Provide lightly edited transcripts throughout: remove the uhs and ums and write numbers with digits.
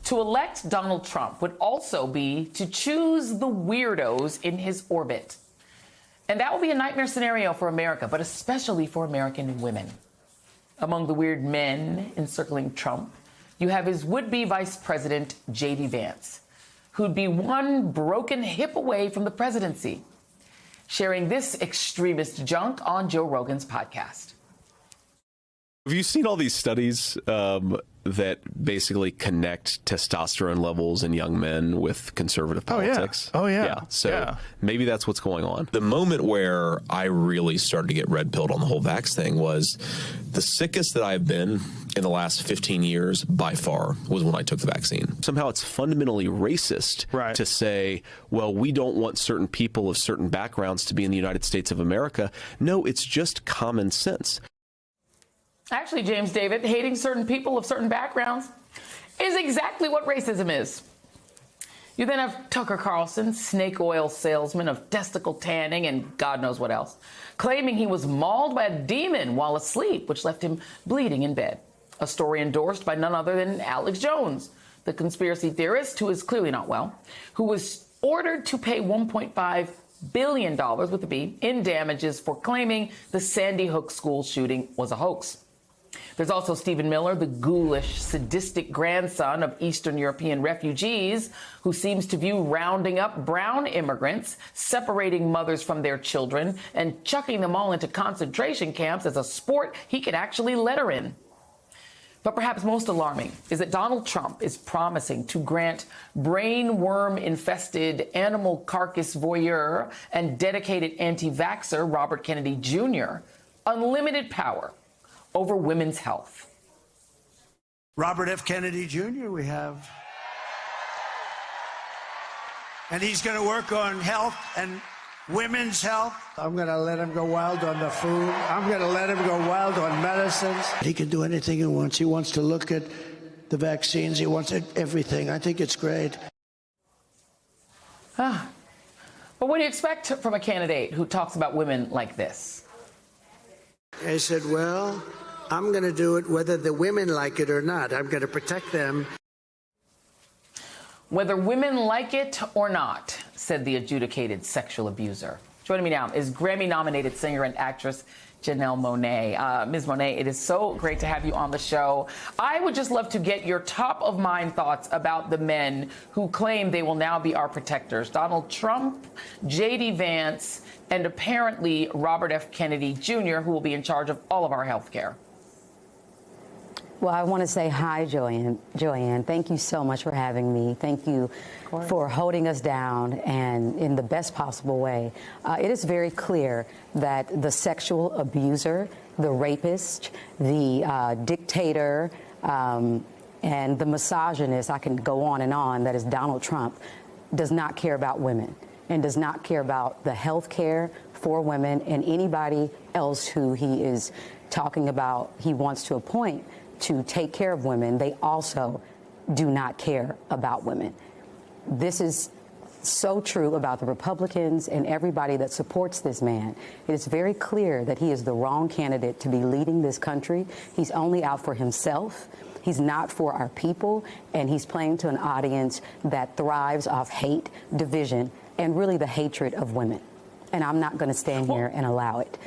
To elect Donald Trump would also be to choose the weirdos in his orbit. And that will be a nightmare scenario for America, but especially for American women. Among the weird men encircling Trump, you have his would-be vice president, J.D. Vance, who'd be one broken hip away from the presidency, sharing this extremist junk on Joe Rogan's podcast. Have you seen all these studies that basically connect testosterone levels in young men with conservative politics? Oh, yeah. Yeah. So maybe that's what's going on. The moment where I really started to get red pilled on the whole vax thing was the sickest that I've been in the last 15 years by far was when I took the vaccine. Somehow it's fundamentally racist to say, well, we don't want certain people of certain backgrounds to be in the United States of America. No, it's just common sense. Actually, James David, hating certain people of certain backgrounds is exactly what racism is. You then have Tucker Carlson, snake oil salesman of testicle tanning and God knows what else, claiming he was mauled by a demon while asleep, which left him bleeding in bed. A story endorsed by none other than Alex Jones, the conspiracy theorist who is clearly not well, who was ordered to pay $1.5 billion with a B in damages for claiming the Sandy Hook school shooting was a hoax. There's also Stephen Miller, the ghoulish, sadistic grandson of Eastern European refugees, who seems to view rounding up brown immigrants, separating mothers from their children, and chucking them all into concentration camps as a sport he could actually letter in. But perhaps most alarming is that Donald Trump is promising to grant brain worm-infested animal carcass voyeur and dedicated anti-vaxxer Robert Kennedy Jr. unlimited power over women's health. Robert F. Kennedy Jr. we have. And he's going to work on health and women's health. I'm going to let him go wild on the food. I'm going to let him go wild on medicines. He can do anything he wants. He wants to look at the vaccines. He wants everything. I think it's great. But what do you expect from a candidate who talks about women like this? I said, well, I'm going to do it whether the women like it or not. I'm going to protect them. Whether women like it or not, said the adjudicated sexual abuser. Joining me now is Grammy-nominated singer and actress Janelle Monáe. Ms. Monáe, it is so great to have you on the show. I would just love to get your top-of-mind thoughts about the men who claim they will now be our protectors. Donald Trump, J.D. Vance, and apparently Robert F. Kennedy Jr., who will be in charge of all of our health care. Well, I want to say hi, Joanne. Joanne, thank you so much for having me. Thank you for holding us down and in the best possible way. It is very clear that the sexual abuser, the rapist, the dictator, and the misogynist, I can go on, that is Donald Trump, does not care about women and does not care about the health care for women and anybody else who he is talking about he wants to appoint to take care of women. They also do not care about women. This is so true about the Republicans and everybody that supports this man. It is very clear that he is the wrong candidate to be leading this country. He's only out for himself. He's not for our people, and he's playing to an audience that thrives off hate, division, and really the hatred of women. And I'm not going to stand here and allow it.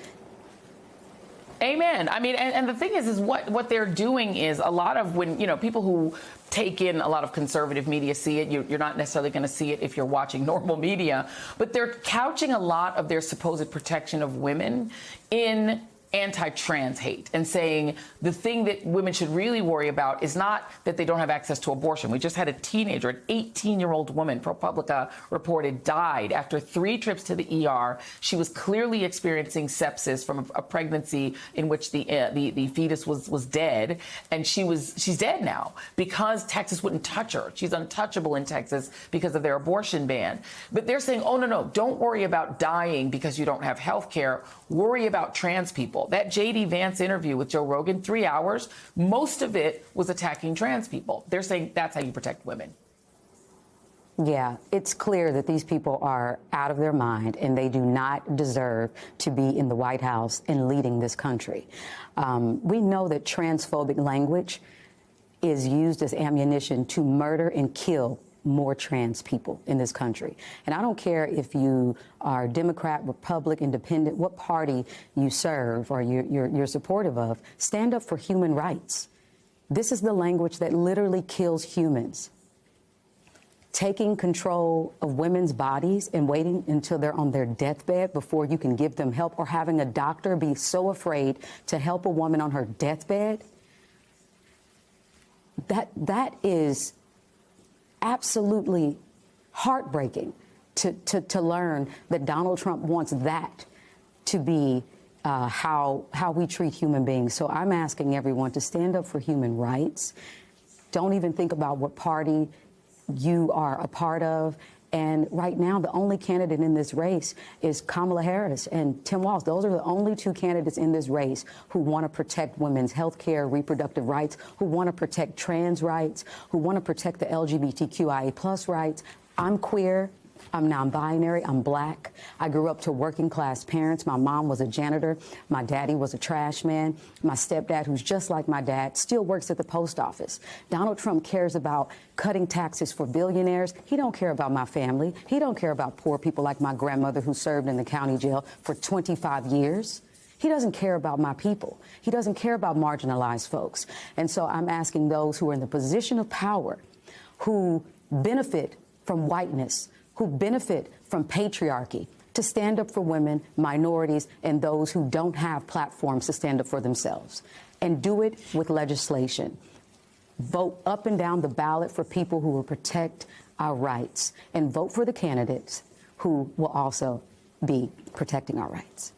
Amen. I mean, and the thing is what they're doing is a lot of when, people who take in a lot of conservative media see it. You're not necessarily going to see it if you're watching normal media, but they're couching a lot of their supposed protection of women in anti-trans hate and saying the thing that women should really worry about is not that they don't have access to abortion. We just had a teenager, an 18-year-old woman, ProPublica reported, died after 3 trips to the ER. She was clearly experiencing sepsis from a pregnancy in which the fetus was dead, and she's dead now because Texas wouldn't touch her. She's untouchable in Texas because of their abortion ban. But they're saying, oh, no, don't worry about dying because you don't have health care. Worry about trans people. That J.D. Vance interview with Joe Rogan, 3 hours, most of it was attacking trans people. They're saying that's how you protect women. Yeah, it's clear that these people are out of their mind and they do not deserve to be in the White House and leading this country. We know that transphobic language is used as ammunition to murder and kill more trans people in this country. And I don't care if you are Democrat, Republican, Independent, what party you serve or you're supportive of, stand up for human rights. This is the language that literally kills humans. Taking control of women's bodies and waiting until they're on their deathbed before you can give them help, or having a doctor be so afraid to help a woman on her deathbed, that is absolutely heartbreaking to learn that Donald Trump wants that to be how we treat human beings. So I'm asking everyone to stand up for human rights. Don't even think about what party you are a part of. And right now, the only candidate in this race is Kamala Harris and Tim Walz. Those are the only two candidates in this race who want to protect women's health care, reproductive rights, who want to protect trans rights, who want to protect the LGBTQIA+ rights. I'm queer. I'm non-binary. I'm black. I grew up to working class parents. My mom was a janitor. My daddy was a trash man. My stepdad, who's just like my dad, still works at the post office. Donald Trump cares about cutting taxes for billionaires. He don't care about my family. He don't care about poor people like my grandmother, who served in the county jail for 25 years. He doesn't care about my people. He doesn't care about marginalized folks. And so I'm asking those who are in the position of power, who benefit from whiteness, who benefit from patriarchy, to stand up for women, minorities, and those who don't have platforms to stand up for themselves. And do it with legislation. Vote up and down the ballot for people who will protect our rights, and vote for the candidates who will also be protecting our rights.